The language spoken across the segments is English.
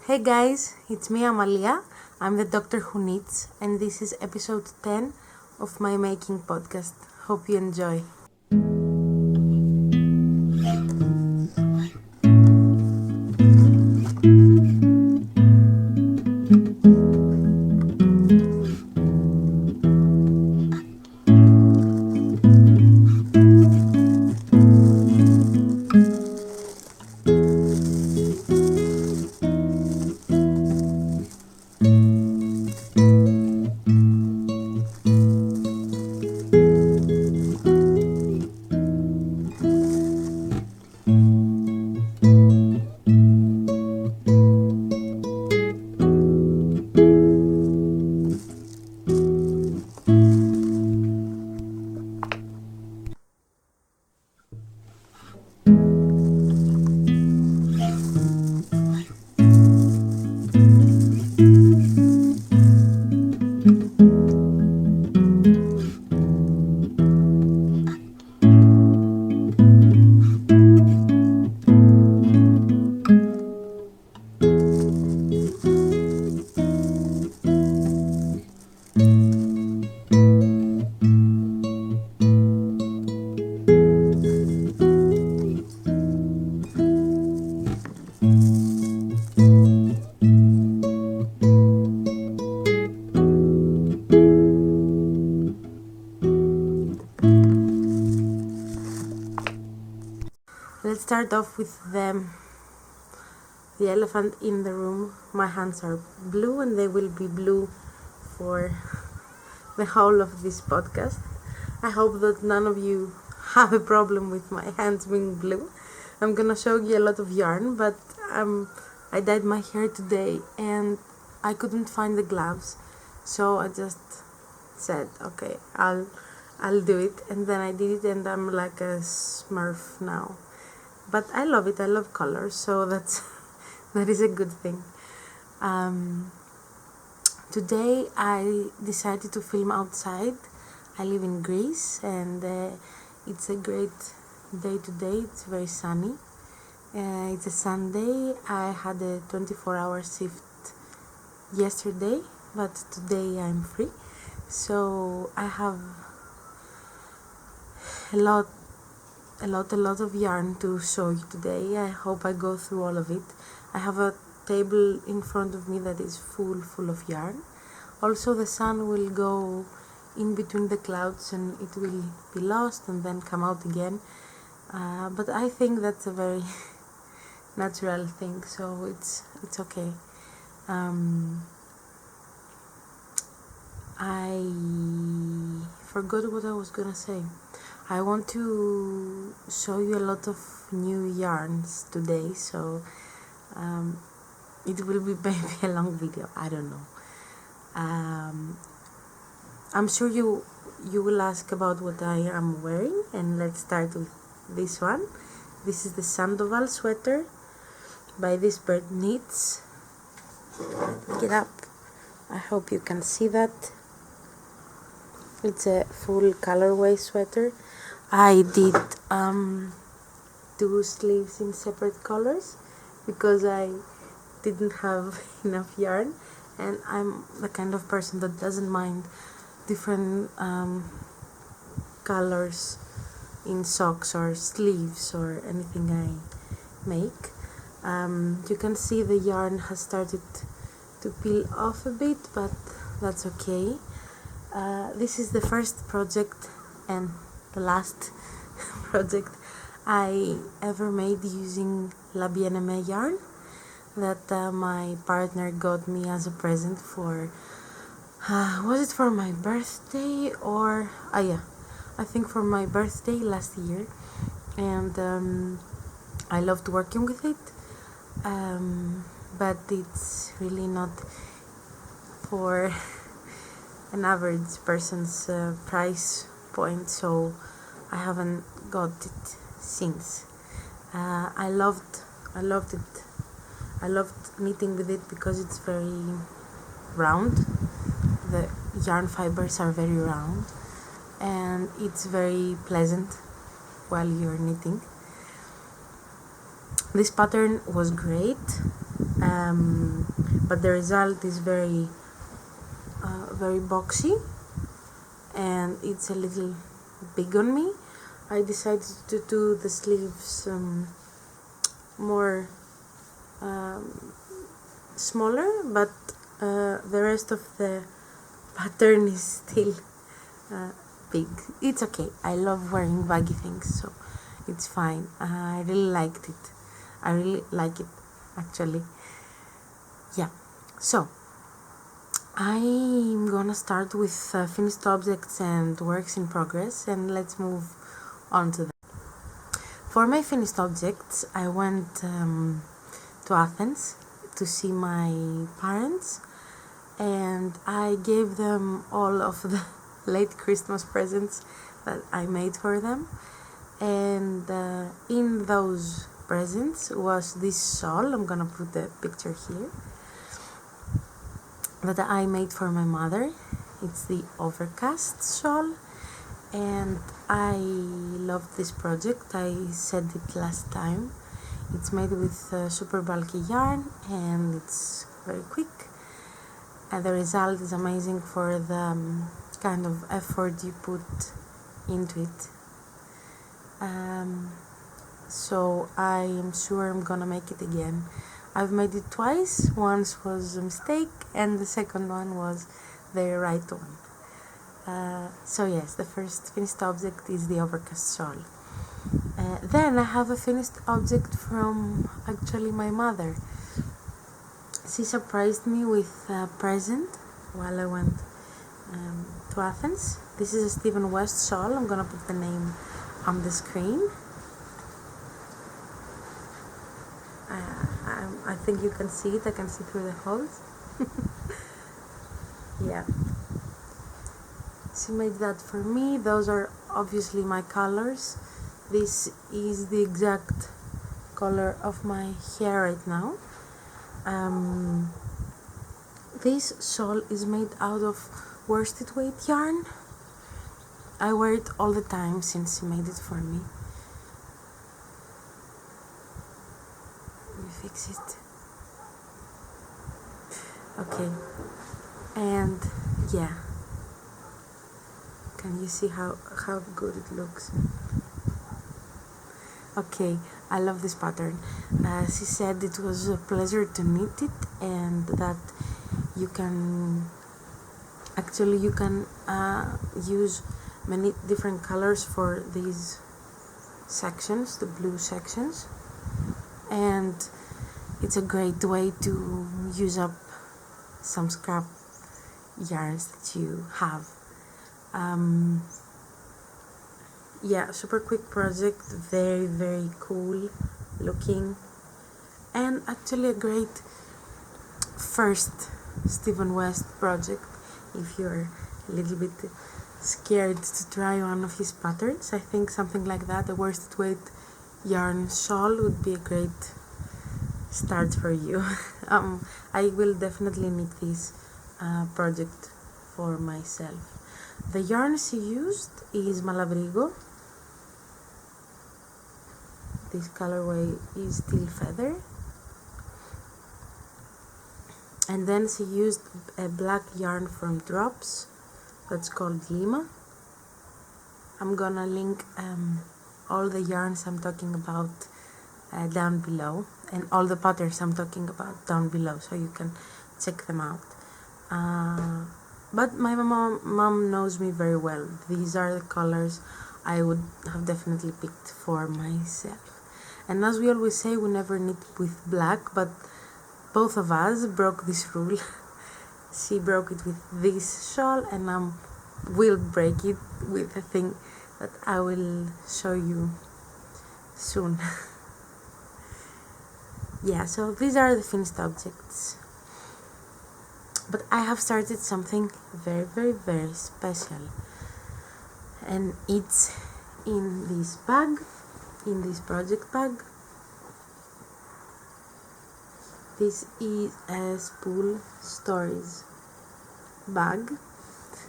Hey guys, it's me Amalia. I'm the doctor who knits, and this is episode 10 of my making podcast. Hope you enjoy. Let's start off with the elephant in the room. My hands are blue and they will be blue for the whole of this podcast. I hope that none of you have a problem with my hands being blue. I'm gonna show you a lot of yarn, but I dyed my hair today and I couldn't find the gloves, so I just said, okay, I'll do it, and then I did it, and I'm like a Smurf now. But I love it. I love colors, so that is a good thing. Today I decided to film outside. I live in Greece, and it's a great day today. It's very sunny. It's a Sunday. I had a 24-hour shift yesterday, but today I'm free. So I have a lot of yarn to show you today. I hope I go through all of it. I have a table in front of me that is full of yarn. Also, the sun will go in between the clouds and it will be lost and then come out again. But I think that's a very natural thing, so it's okay. I forgot what I was gonna say. I want to show you a lot of new yarns today, so it will be maybe a long video. I don't know. I'm sure you will ask about what I am wearing, and let's start with this one. This is the Sandoval sweater by This Bird Knits. Pick it up. I hope you can see that. It's a full colorway sweater. I did 2 sleeves in separate colors because I didn't have enough yarn, and I'm the kind of person that doesn't mind different colors in socks or sleeves or anything I make. You can see the yarn has started to peel off a bit, but that's okay. This is the first project and the last project I ever made using La Bien-Aimée yarn that my partner got me as a present for was it for my birthday or I think for my birthday last year, and I loved working with it, but it's really not for an average person's price point, so I haven't got it since. I loved it. I loved knitting with it because it's very round. The yarn fibers are very round, and it's very pleasant while you're knitting. This pattern was great. but the result is very boxy, and it's a little big on me. I decided to do the sleeves more smaller, but the rest of the pattern is still big. It's okay. I love wearing baggy things, so it's fine. I really liked it. I really like it, actually. Yeah. So I'm gonna start with finished objects and works in progress, and let's move on to that. For my finished objects, I went to Athens to see my parents, and I gave them all of the late Christmas presents that I made for them, and in those presents was this shawl. I'm gonna put the picture here, that I made for my mother. It's the Overcast shawl, and I love this project. I said it last time. It's made with super bulky yarn, and it's very quick, and the result is amazing for the kind of effort you put into it. So I am sure I'm gonna make it again. I've made it twice. Once was a mistake, and the second one was the right one. So yes, the first finished object is the Overcast shawl. Then I have a finished object from actually my mother. She surprised me with a present while I went to Athens. This is a Stephen West shawl. I'm gonna put the name on the screen. I think you can see it. I can see through the holes. Yeah. She made that for me. Those are obviously my colors. This is the exact color of my hair right now. This shawl is made out of worsted weight yarn. I wear it all the time since she made it for me. Let me fix it. Okay. And yeah. Can you see how good it looks? Okay, I love this pattern. She said it was a pleasure to knit it, and that you can use many different colors for these sections, the blue sections, and it's a great way to use up some scrap yarns that you have. Yeah, super quick project, very, very cool looking, and actually a great first Stephen West project if you're a little bit scared to try one of his patterns. I think something like that, a worsted weight yarn shawl, would be a great start for you. I will definitely knit this project for myself. The yarn she used is Malabrigo. This colorway is Steel Feather. And then she used a black yarn from Drops that's called Lima. I'm gonna link all the yarns I'm talking about down below, and all the patterns I'm talking about down below, so you can check them out. But my mom knows me very well. These are the colors I would have definitely picked for myself. And as we always say, we never knit with black, but both of us broke this rule. She broke it with this shawl, and I will break it with a thing that I will show you soon. Yeah, so these are the finished objects. But I have started something very, very, very special. And it's in this bag, in this project bag. This is a Spool Stories bag.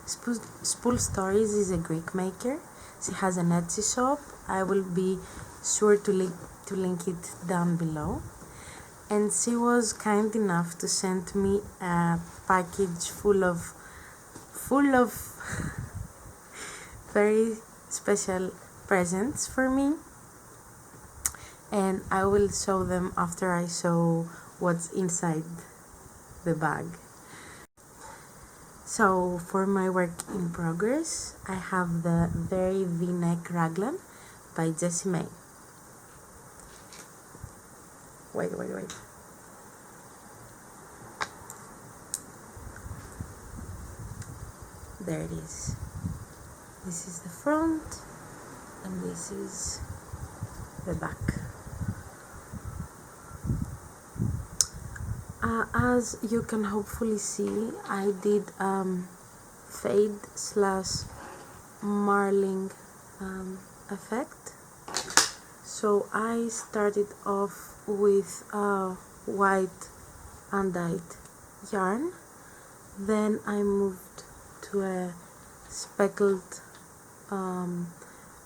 Spool Stories is a Greek maker. She has an Etsy shop. I will be sure to link it down below. and she was kind enough to send me a package full of very special presents for me, and I will show them after I show what's inside the bag. So for my work in progress, I have the Very V-neck raglan by Jessie May. Wait. There it is. This is the front and this is the back. As you can hopefully see, I did fade / marling effect. So I started off with white undyed yarn, then I moved to a speckled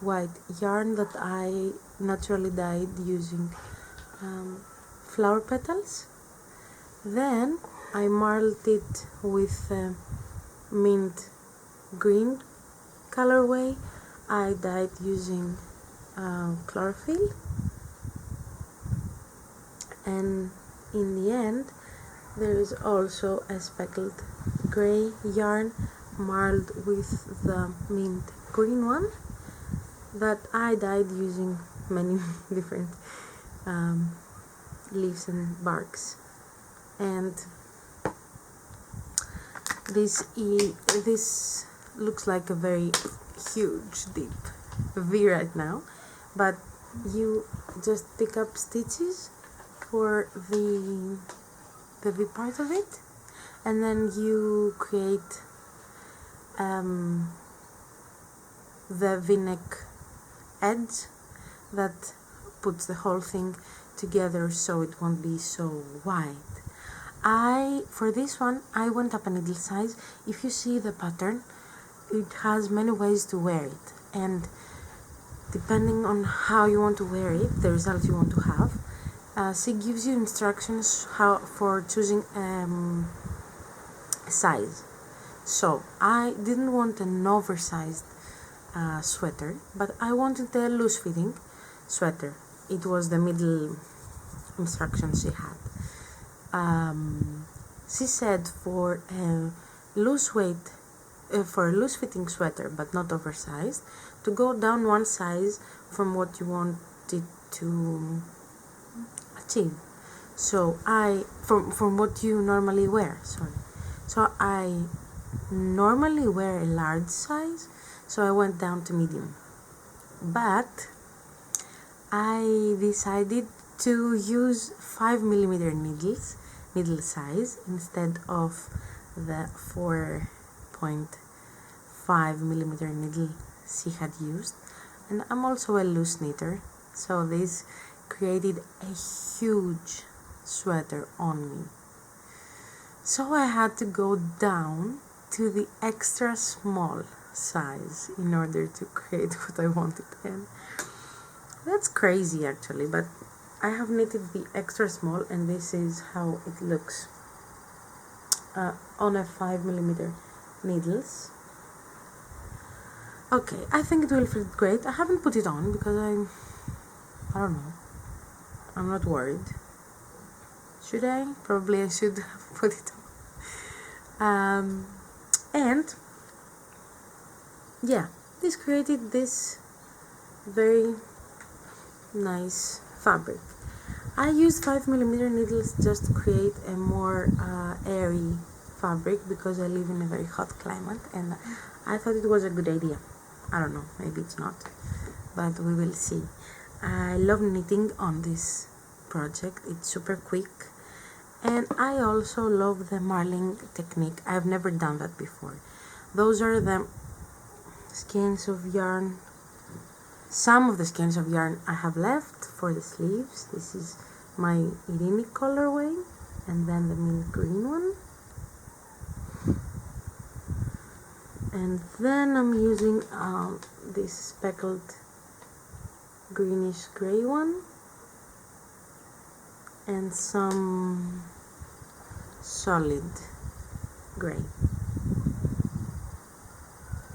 white yarn that I naturally dyed using flower petals. Then I marled it with mint green colorway. I dyed using chlorophyll, and in the end there is also a speckled gray yarn marled with the mint green one that I dyed using many different leaves and barks. And this looks like a very huge deep V right now, but you just pick up stitches for the V part of it, and then you create the V-neck edge that puts the whole thing together so it won't be so wide. For this one, I went up a needle size. If you see the pattern, it has many ways to wear it, and depending on how you want to wear it, the result you want to have, she gives you instructions for choosing size. So I didn't want an oversized sweater, but I wanted a loose fitting sweater. It was the middle instructions she had. She said for a loose fitting sweater but not oversized, to go down one size from what you wanted to achieve. So from what you normally wear, So I normally wear a large size, so I went down to medium. But I decided to use 5mm needle size instead of the 4.5mm needle she had used, and I'm also a loose knitter, so this created a huge sweater on me. So I had to go down to the extra small size in order to create what I wanted, and that's crazy actually, but I have knitted the extra small, and this is how it looks on a 5mm needles. Okay, I think it will fit great. I haven't put it on because I don't know, I'm not worried. Should I? Probably I should have put it on. And yeah, this created this very nice fabric. I used 5mm needles just to create a more airy fabric because I live in a very hot climate, and I thought it was a good idea. I don't know, maybe it's not, but we will see. I love knitting on this project. It's super quick, and I also love the marling technique. I've never done that before. Those are the skeins of yarn. Some of the skeins of yarn I have left for the sleeves. This is my Irini colorway, and then the mint green one. And then I'm using this speckled greenish gray one. and some solid gray.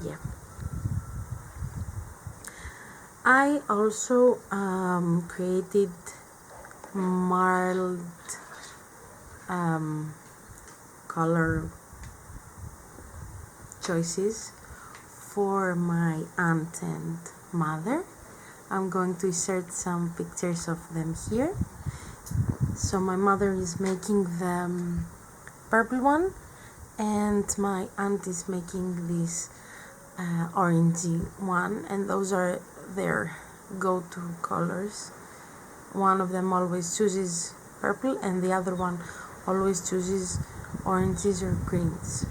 Yeah. I also created mild color choices for my aunt and mother. I'm going to insert some pictures of them here. So my mother is making the purple one, and my aunt is making this orangey one, and those are their go-to colors. One of them always chooses purple and the other one always chooses oranges or greens.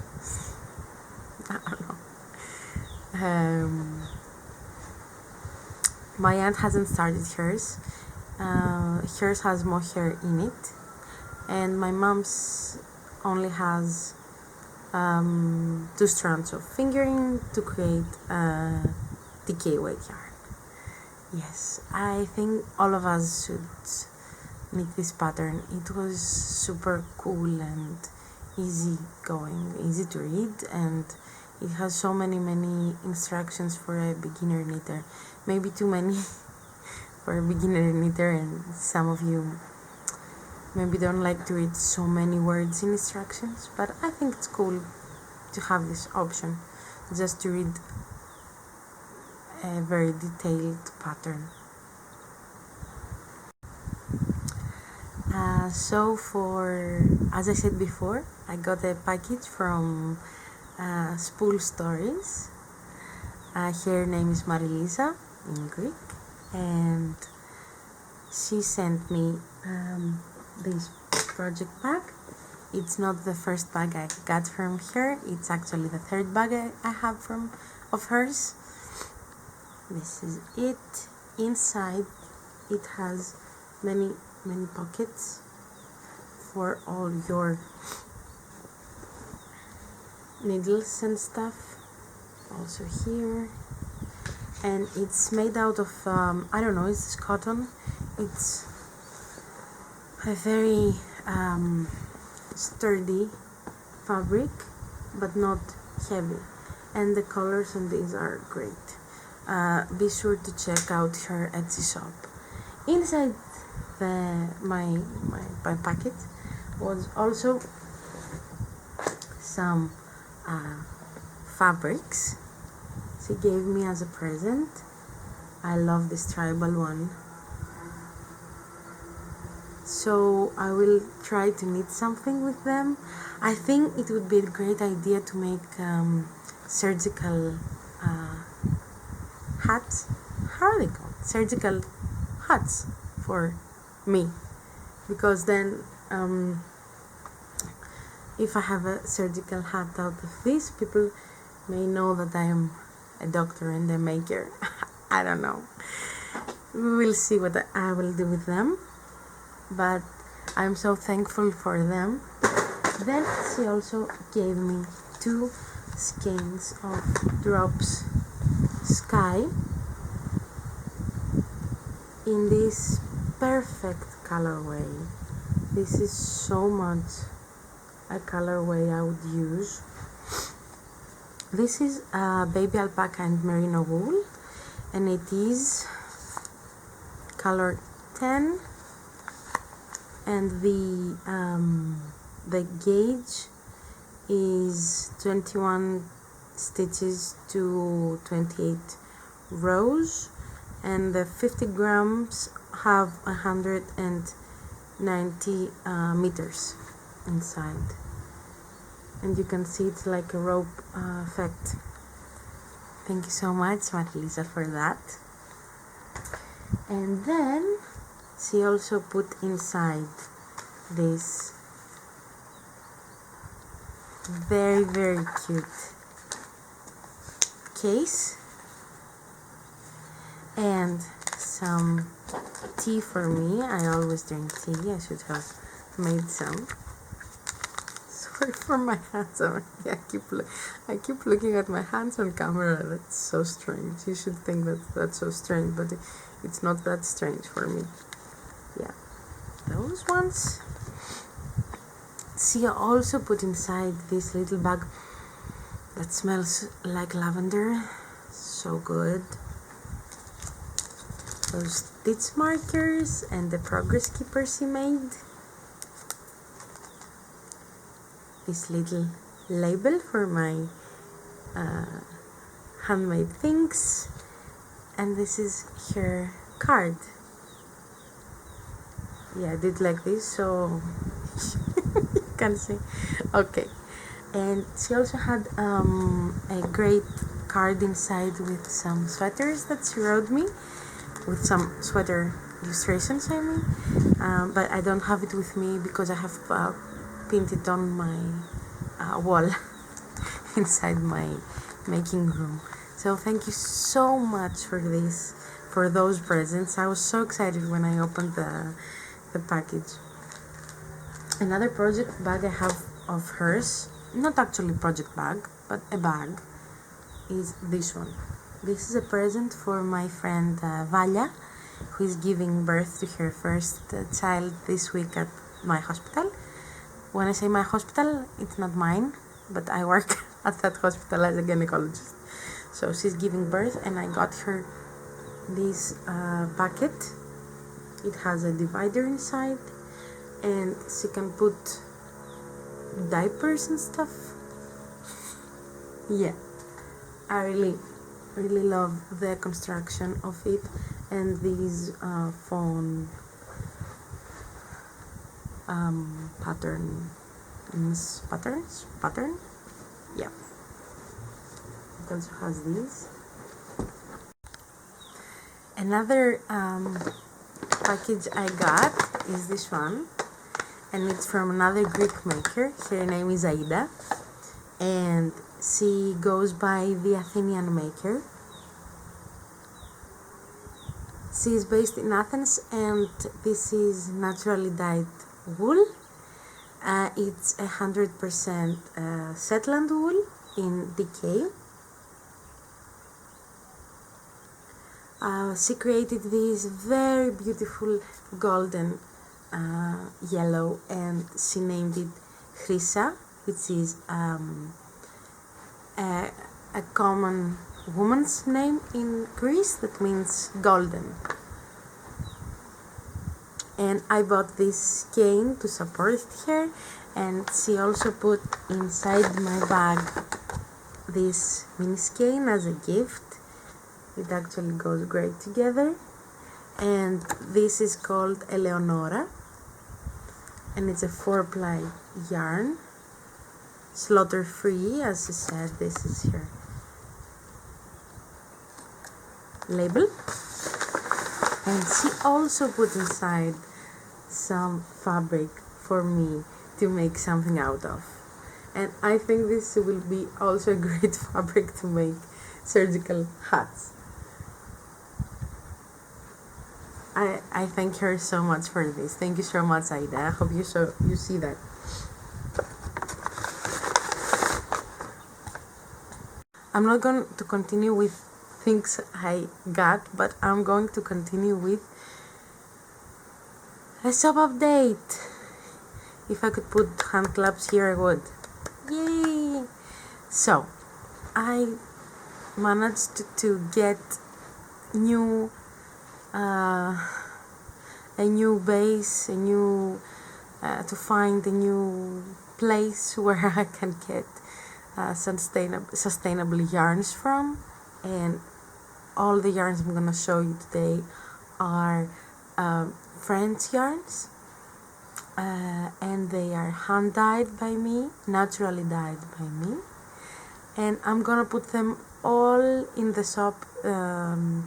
I don't know. My aunt hasn't started hers. Hers has mohair in it, and my mom's only has 2 strands of fingering to create a decay weight yarn. Yes, I think all of us should make this pattern. It was super cool and easy going, easy to read, and it has so many instructions for a beginner knitter. Maybe too many for a beginner knitter, and some of you maybe don't like to read so many words in instructions, but I think it's cool to have this option, just to read a very detailed pattern. So as I said before, I got a package from SPOOL Stories. Her name is Marilisa in Greek, and she sent me this project bag. It's not the first bag I got from her, it's actually the 3rd bag I have of hers. This is it. Inside it has many pockets for all your needles and stuff, also here, and it's made out of I don't know, is this cotton? It's a very sturdy fabric, but not heavy, and the colors on these are great. Be sure to check out her Etsy shop. Inside my packet was also some fabrics she gave me as a present. I love this tribal one, so I will try to knit something with them. I think it would be a great idea to make surgical hats. How are they called? Surgical hats for me, because then if I have a surgical hat out of this, people may know that I am a doctor and a maker. I don't know. We will see what I will do with them, but I'm so thankful for them. Then she also gave me 2 skeins of Drops Sky in this perfect colorway. This is so much a colorway I would use. This is baby alpaca and merino wool, and it is color 10, and the gauge is 21 stitches to 28 rows, and the 50 grams have 190 meters inside, and you can see it's like a rope effect. Thank you so much, Marilisa, for that. And then she also put inside this very cute case and some tea for me. I always drink tea. I should have made some. Sorry for my hands. I keep looking at my hands on camera. That's so strange. You should think that that's so strange, but it's not that strange for me. Yeah. those ones. See, I also put inside this little bag that smells like lavender, so good. Those stitch markers and the progress keepers he made. This little label for my handmade things, and this is her card. Yeah, I did like this so you can see. Okay, and she also had a great card inside with some sweaters that she wrote me, with some sweater illustrations I mean, but I don't have it with me because I have pinned it on my wall inside my making room. So thank you so much for this, for those presents. I was so excited when I opened the package. Another project bag I have of hers, not actually project bag, but a bag, is this one. This is a present for my friend Valia, who is giving birth to her first child this week at my hospital. When I say my hospital, it's not mine, but I work at that hospital as a gynecologist. So she's giving birth, and I got her this packet. It has a divider inside, and she can put diapers and stuff. Yeah, I really love the construction of it, and these phone pattern. Yeah, it also has these. Another package I got is this one, and it's from another Greek maker. Her name is Aida, and she goes by the Athenian maker. She is based in Athens, and this is naturally dyed wool. It's 100% Shetland wool in DK. She created this very beautiful golden yellow, and she named it Chryssia, which is a common woman's name in Greece that means golden. And I bought this skein to support her, and she also put inside my bag this mini skein as a gift. It actually goes great together, and this is called Eleonora, and it's a 4-ply yarn, slaughter free, as she said. This is her label, and she also put inside some fabric for me to make something out of, and I think this will be also a great fabric to make surgical hats. I thank her so much for this. Thank you so much, Aida. I hope you see that. I'm not going to continue with things I got, but I'm going to continue with a shop update. If I could put hand claps here, I would. Yay! So, I managed to get a new base, to find a new place where I can get sustainable yarns from, and all the yarns I'm gonna show you today are French yarns, and they are hand dyed by me, naturally dyed by me, and I'm gonna put them all in the shop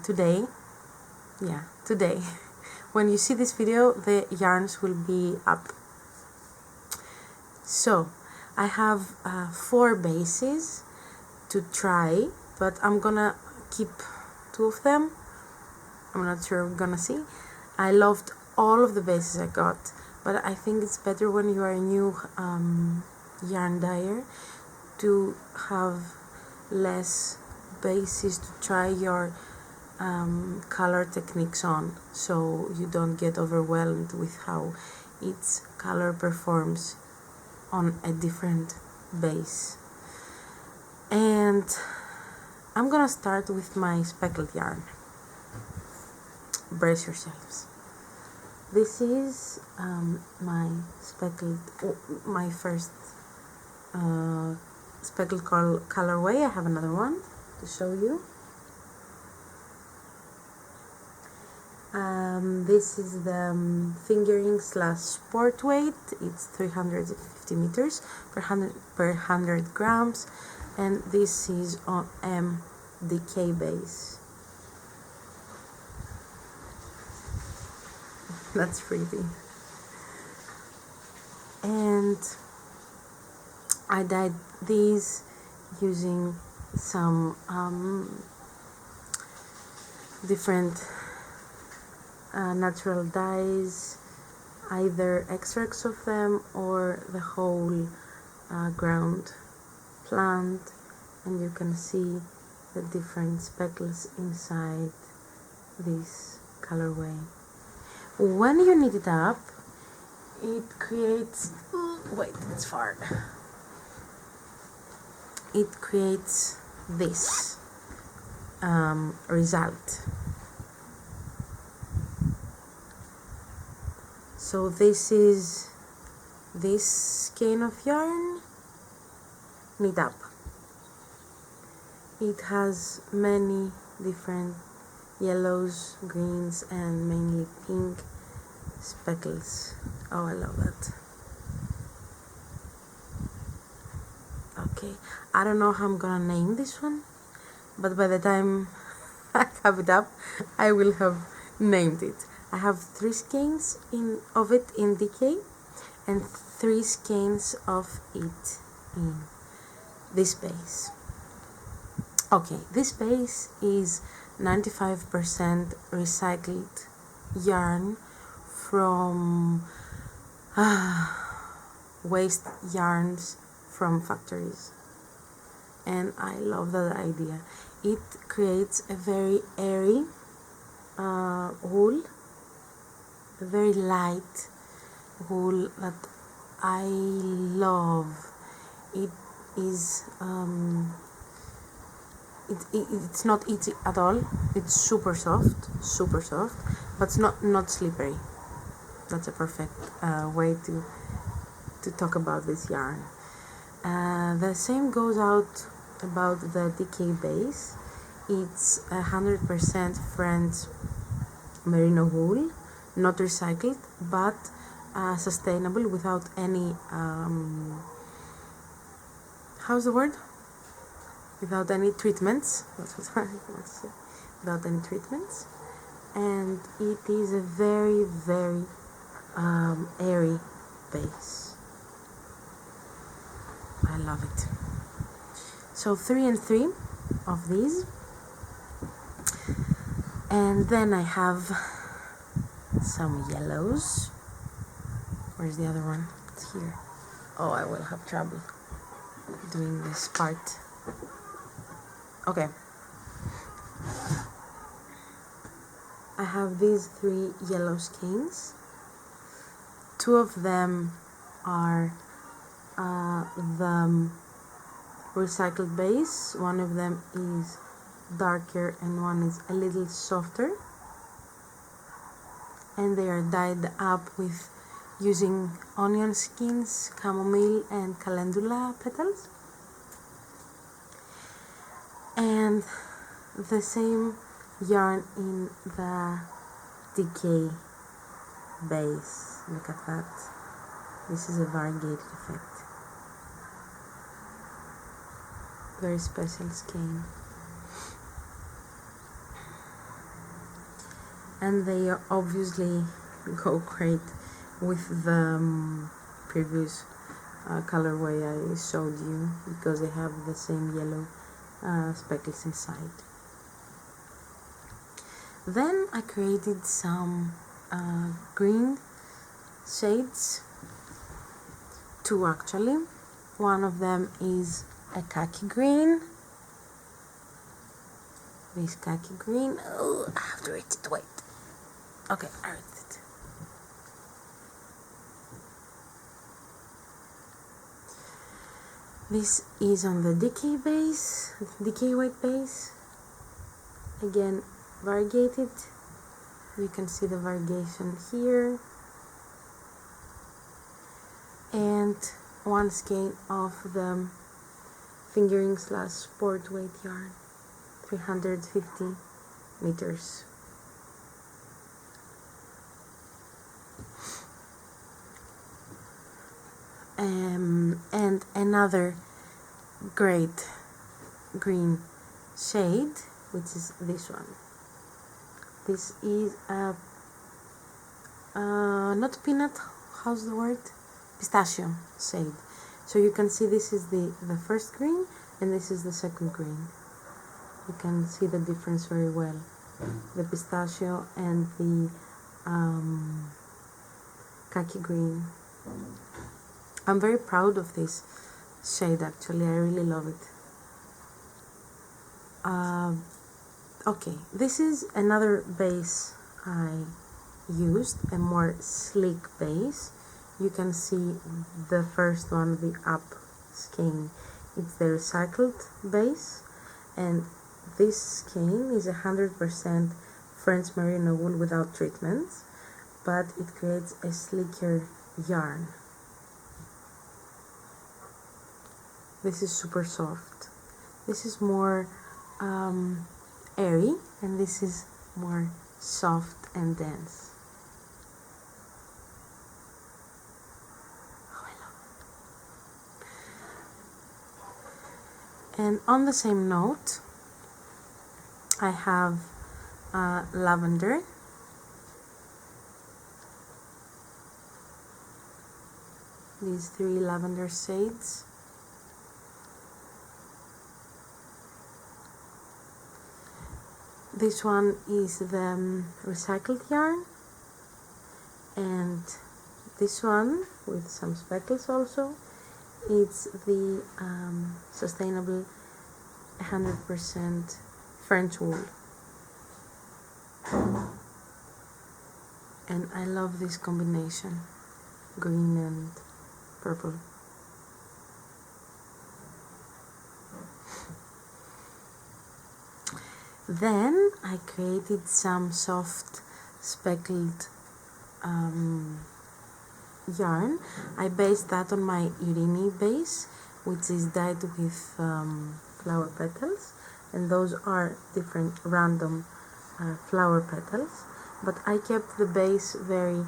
today. Yeah, today. When you see this video, the yarns will be up. So I have 4 bases to try, but I'm gonna keep 2 of them. I'm not sure we're gonna see. I loved all of the bases I got, but I think it's better when you are a new yarn dyer to have less bases to try your color techniques on, so you don't get overwhelmed with how each color performs on a different base. And I'm gonna start with my speckled yarn. Brace yourselves. This is my first speckled colorway. I have another one to show you. This is the fingering / sport weight. It's 350 meters per 100 grams, and this is on DK base. That's pretty. And I dyed these using some different natural dyes, either extracts of them or the whole ground plant, and you can see the different speckles inside this colorway. When you knit it up, it creates, wait, it's far. It creates this result. So this is this skein of yarn knit up. It has many different yellows, greens, and mainly pink speckles. Oh, I love that. Okay, I don't know how I'm gonna name this one, but by the time I have it up, I will have named it. I have 3 skeins of it in DK and 3 skeins of it in this base. Okay, this base is 95% recycled yarn from waste yarns from factories, and I love that idea. It creates a very airy wool, a very light wool that I love. It is it's not itchy at all. It's super soft, but it's not slippery. That's a perfect way to talk about this yarn. The same goes out about the DK base. It's 100% French merino wool, not recycled, but sustainable, without any how's the word? Without any treatments. That's what I want to say. Without any treatments, and it is a very, very airy base. I love it. So 3 and 3 of these, and then I have some yellows. Where's the other one? It's here. Oh, I will have trouble doing this part. Okay. I have these 3 yellow skeins. 2 of them are the recycled base. One of them is darker and one is a little softer, and they are dyed up with using onion skins, chamomile, and calendula petals. And the same yarn in the DK base. Look at that. This is a variegated effect. Very special skein. And they obviously go great with the previous colorway I showed you, because they have the same yellow speckles inside. Then I created some green shades, 2 actually. One of them is a khaki green, this khaki green. Oh, I have to read it, wait. Okay, I read it. This is on the decay white base. Again, variegated. You can see the variegation here. And one skein of the fingering / sport weight yarn, 350 meters. And another great green shade, which is this one. This is a not peanut, how's the word? Pistachio shade. So you can see this is the first green and this is the second green. You can see the difference very well. The pistachio and the khaki green. I'm very proud of this shade actually, I really love it. Okay, this is another base I used, a more sleek base. You can see the first one, the up skein, it's the recycled base, and this skein is 100% French merino wool without treatments, but it creates a sleeker yarn. This is super soft. This is more airy, and this is more soft and dense. Oh, I love it. And on the same note, I have lavender. These 3 lavender shades. This one is the recycled yarn, and this one with some speckles also, it's the sustainable 100% French wool. And I love this combination, green and purple. Then I created some soft speckled yarn. I based that on my Irini base, which is dyed with flower petals, and those are different random flower petals, but I kept the base very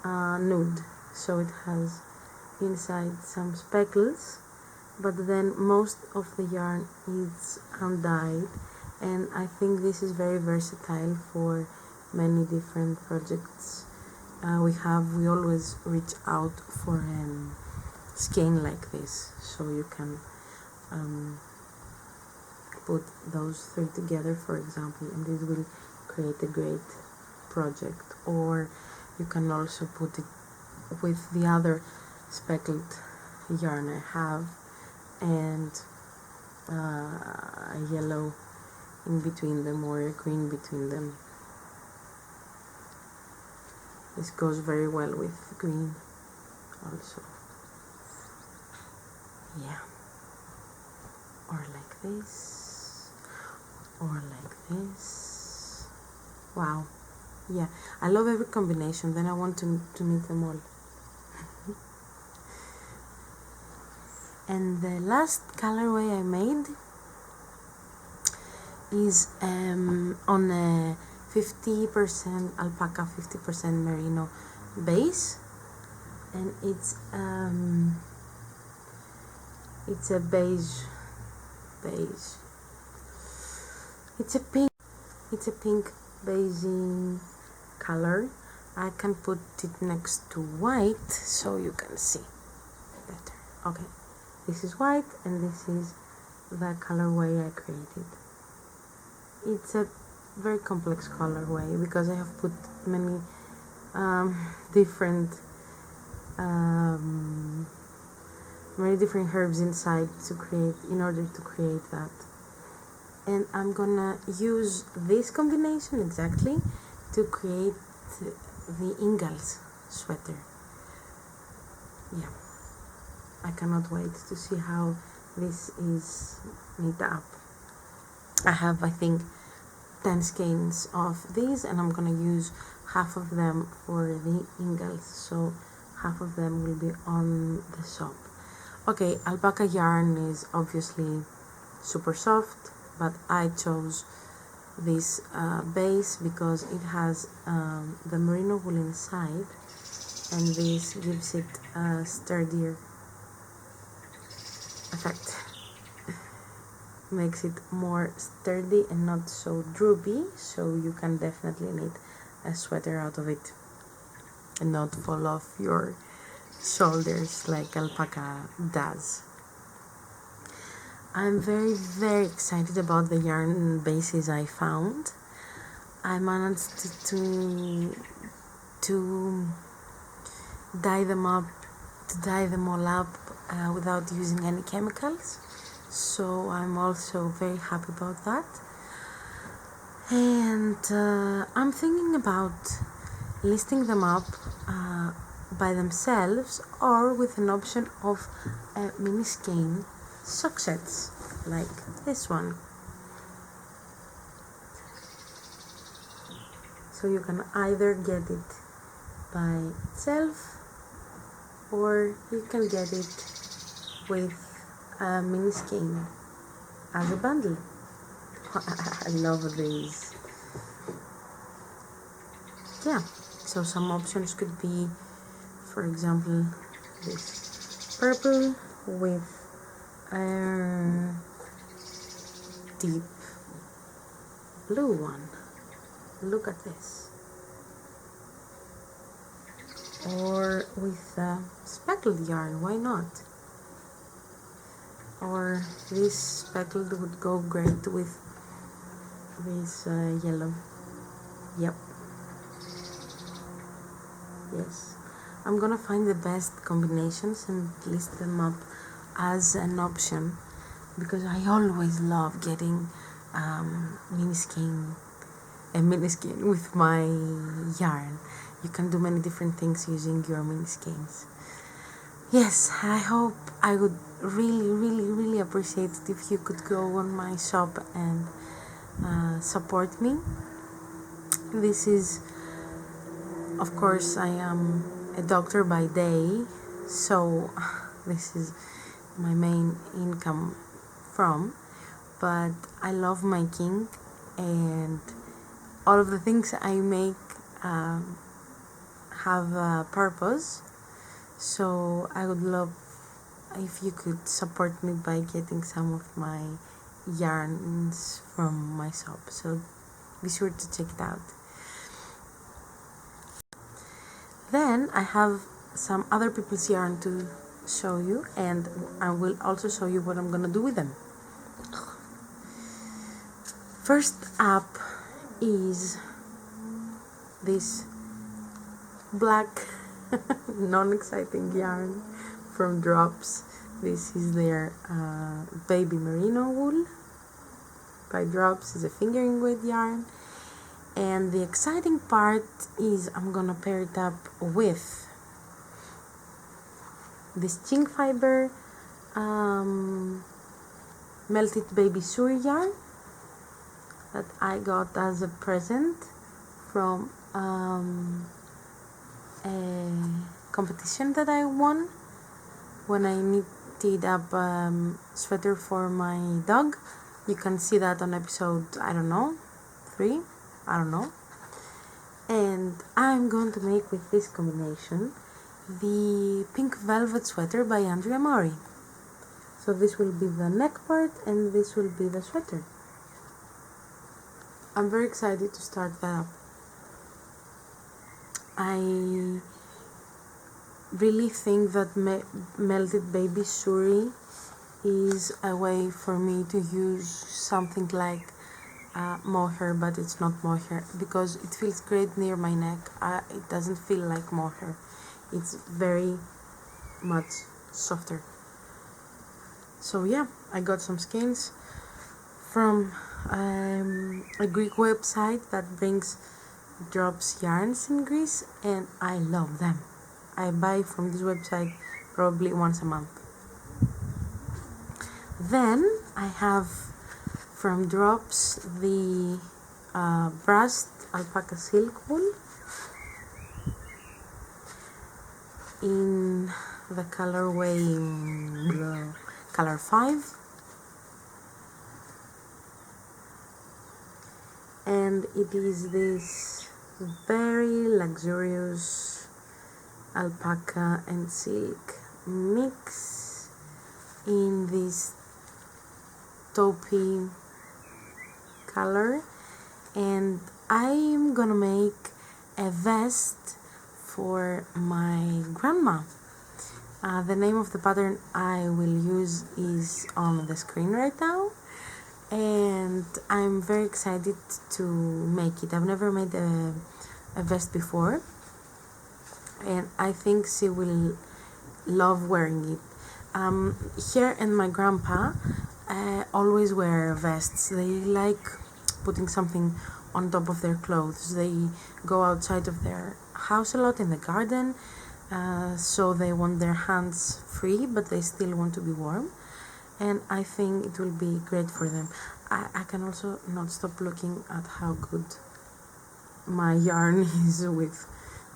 nude, so it has inside some speckles, but then most of the yarn is undyed. And I think this is very versatile for many different projects. We always reach out for a skein like this, so you can put those 3 together, for example, and this will create a great project. Or you can also put it with the other speckled yarn I have, and a yellow in between them, or a green between them. This goes very well with green also. Yeah. Or like this, or like this. Wow. Yeah, I love every combination. Then I want to knit them all. And the last colorway I made is on a 50% alpaca, 50% merino base, and it's a beige. It's a pink beige color. I can put it next to white so you can see better. Okay, this is white, and this is the colorway I created. It's a very complex colorway because I have put many different herbs inside in order to create that. and I'm gonna use this combination exactly to create the Ingalls sweater. Yeah, I cannot wait to see how this is made up. I have, I think, 10 skeins of these, and I'm gonna use half of them for the Ingalls, so half of them will be on the shop. Okay, alpaca yarn is obviously super soft, but I chose this base because it has the merino wool inside, and this gives it a sturdier effect. Makes it more sturdy and not so droopy, so you can definitely knit a sweater out of it and not fall off your shoulders like alpaca does. I'm very excited about the yarn bases I found. I managed to dye them all up without using any chemicals, so I'm also very happy about that. And I'm thinking about listing them up by themselves or with an option of a mini skein sock sets like this one. So you can either get it by itself or you can get it with a mini skein as a bundle. I love these. Yeah, so some options could be, for example, this purple with a deep blue one. Look at this. Or with speckled yarn, why not? Or this speckled would go great with this yellow. Yep. Yes. I'm gonna find the best combinations and list them up as an option, because I always love getting a mini skein with my yarn. You can do many different things using your mini skeins. Yes, I hope I would really appreciate it if you could go on my shop and support me. This is, of course, I am a doctor by day, so this is my main income from, but I love making, and all of the things I make have a purpose, so I would love if you could support me by getting some of my yarns from my shop, so be sure to check it out. Then I have some other people's yarn to show you, and I will also show you what I'm gonna do with them. First up is this black non-exciting yarn from Drops. This is their baby merino wool by Drops. Is a fingering weight yarn, and the exciting part is I'm gonna pair it up with this chink fiber melted baby suri yarn that I got as a present from a competition that I won when I knitted up sweater for my dog. You can see that on episode, I don't know, 3, I don't know. And I'm going to make with this combination the pink velvet sweater by Andrea Mori. So this will be the neck part and this will be the sweater. I'm very excited to start that up. I really think that melted baby suri is a way for me to use something like mohair, but it's not mohair because it feels great near my neck. It doesn't feel like mohair. It's very much softer. So yeah, I got some skeins from a Greek website that drops yarns in Greece, and I love them. I buy from this website probably once a month. Then I have from Drops the brushed alpaca silk wool in the colorway color 5, and it is this very luxurious alpaca and silk mix in this taupey color, and I'm gonna make a vest for my grandma. The name of the pattern I will use is on the screen right now, and I'm very excited to make it. I've never made a vest before, and I think she will love wearing it. Her and my grandpa always wear vests. They like putting something on top of their clothes. They go outside of their house a lot in the garden, so they want their hands free, but they still want to be warm, and I think it will be great for them. I can also not stop looking at how good my yarn is with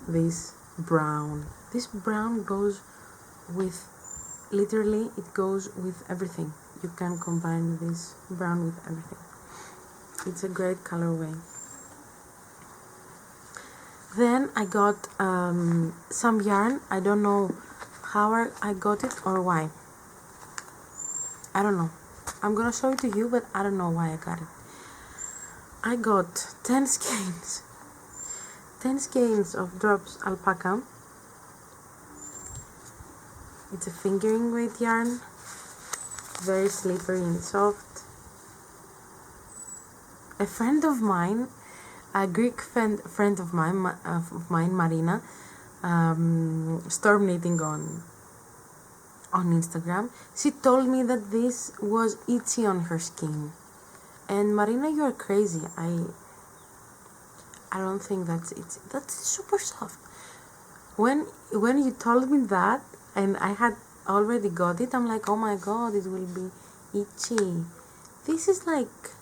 this brown. This brown goes with, literally it goes with everything. You can combine this brown with everything. It's a great colorway. Then I got some yarn. I don't know how I got it or why. I don't know. I'm gonna show it to you, but I don't know why I got it. I got 10 skeins. 10 skeins of Drops alpaca. It's a fingering weight yarn, very slippery and soft. A friend of mine, a Greek friend of mine, Marina, Storm Knitting on Instagram, she told me that this was itchy on her skin. And Marina, you are crazy. I don't think that's itchy. That's super soft. When you told me that, and I had already got it, I'm like, oh my god, it will be itchy. This is like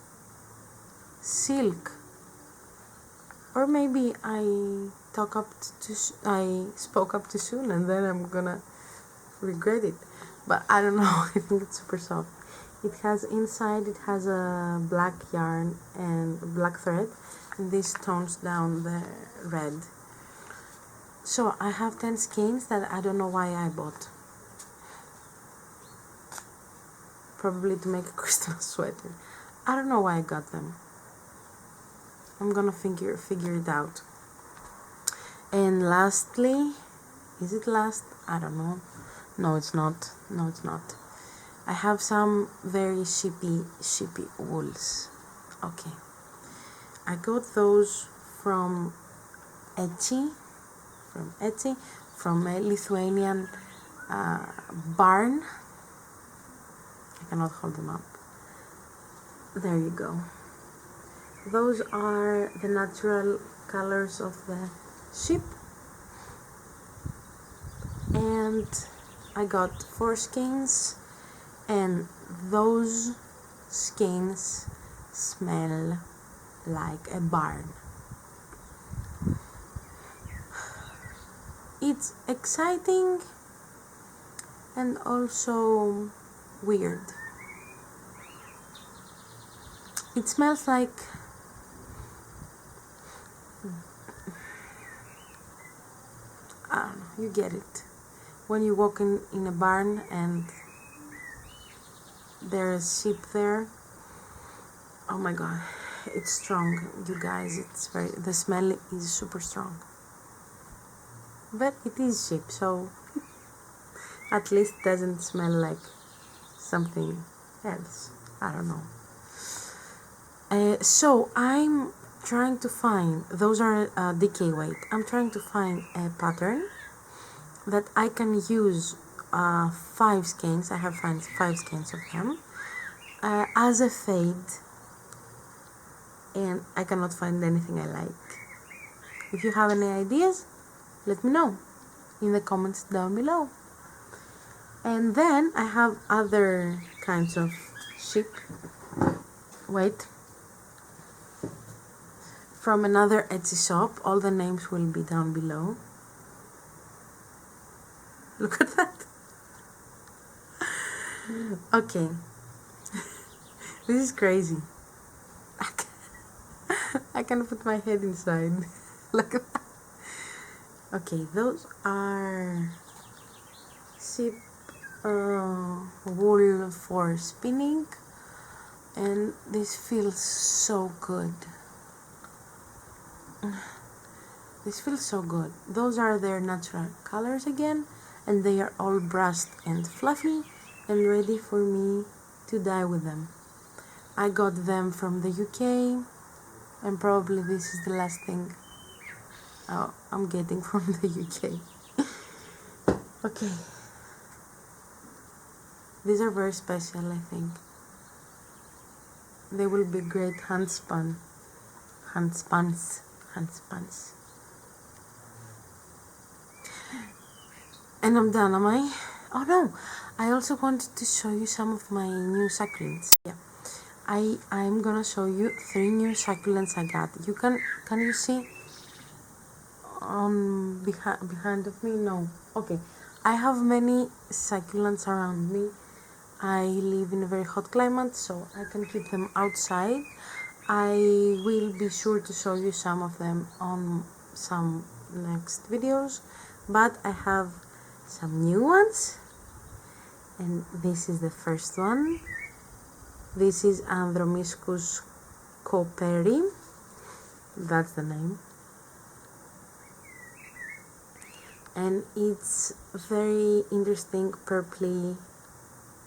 silk. Or maybe I spoke up too soon, and then I'm gonna regret it. But I don't know. I think it's super soft. It has inside, it has a black yarn and black thread, and this tones down the red. So I have 10 skeins that I don't know why I bought. Probably to make a Christmas sweater. I don't know why I got them. I'm gonna figure it out. And lastly, is it last? I don't know. No, it's not. I have some very sheepy wools. Okay. I got those from Etsy, from a Lithuanian barn. I cannot hold them up. There you go. Those are the natural colors of the sheep. And I got 4 skeins, and those skeins smell like a barn. It's exciting and also weird. It smells like I don't know, you get it. When you walk in a barn and there's sheep there, oh my god, it's strong, you guys. The smell is super strong. But it is sheep, so at least it doesn't smell like something else. I don't know. So I'm trying to find, those are DK weight. I'm trying to find a pattern that I can use 5 skeins. I have 5 skeins of them as a fade and I cannot find anything I like. If you have any ideas, let me know in the comments down below. And then I have other kinds of sheep. Wait. From another Etsy shop. All the names will be down below. Look at that. Okay. This is crazy. I can put my head inside. Look at that. Okay, those are sheep wool for spinning, and this feels so good. This feels so good. Those are their natural colors again, and they are all brushed and fluffy and ready for me to dye with them. I got them from the UK, and probably this is the last thing I'm getting from the UK. Okay. These are very special, I think. They will be great handspans. And I'm done, am I? Oh no, I also wanted to show you some of my new succulents. Yeah, I'm gonna show you 3 new succulents I got. Can you see on behind of me? No. Okay, I have many succulents around me. I live in a very hot climate, so I can keep them outside. I will be sure to show you some of them on some next videos, but I have some new ones, and this is the first one. This is Andromiscus cooperi, that's the name, and it's very interesting purpley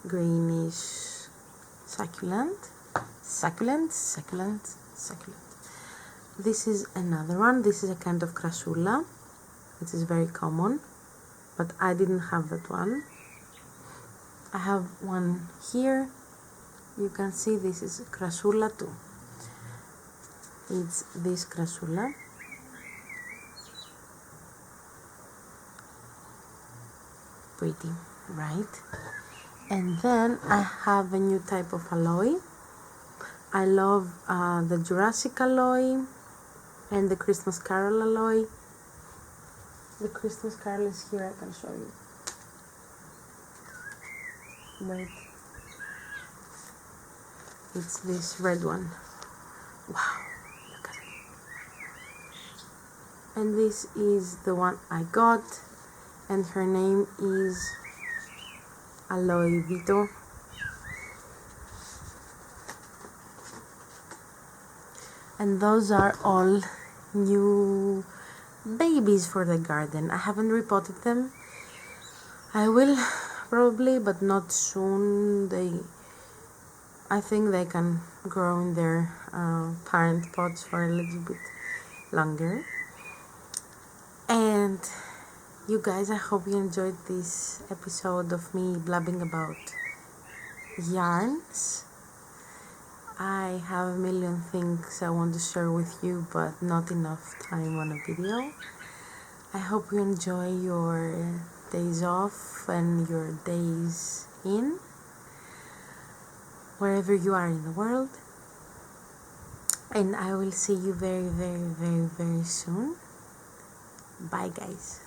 greenish succulent. This is another one. This is a kind of crassula. It is very common, but I didn't have that one. I have one here. You can see this is crassula too. It's this crassula. Pretty, right? And then I have a new type of aloe. I love the Jurassic aloe and the Christmas Carol aloe. The Christmas Carol is here, I can show you. Wait. It's this red one. Wow, look at it. And this is the one I got, and her name is Aloe Vito. And those are all new babies for the garden. I haven't repotted them. I will probably, but not soon. I think they can grow in their parent pots for a little bit longer. And you guys, I hope you enjoyed this episode of me blabbing about yarns. I have a million things I want to share with you, but not enough time on a video. I hope you enjoy your days off and your days in, wherever you are in the world. And I will see you very, very, very, very soon. Bye, guys.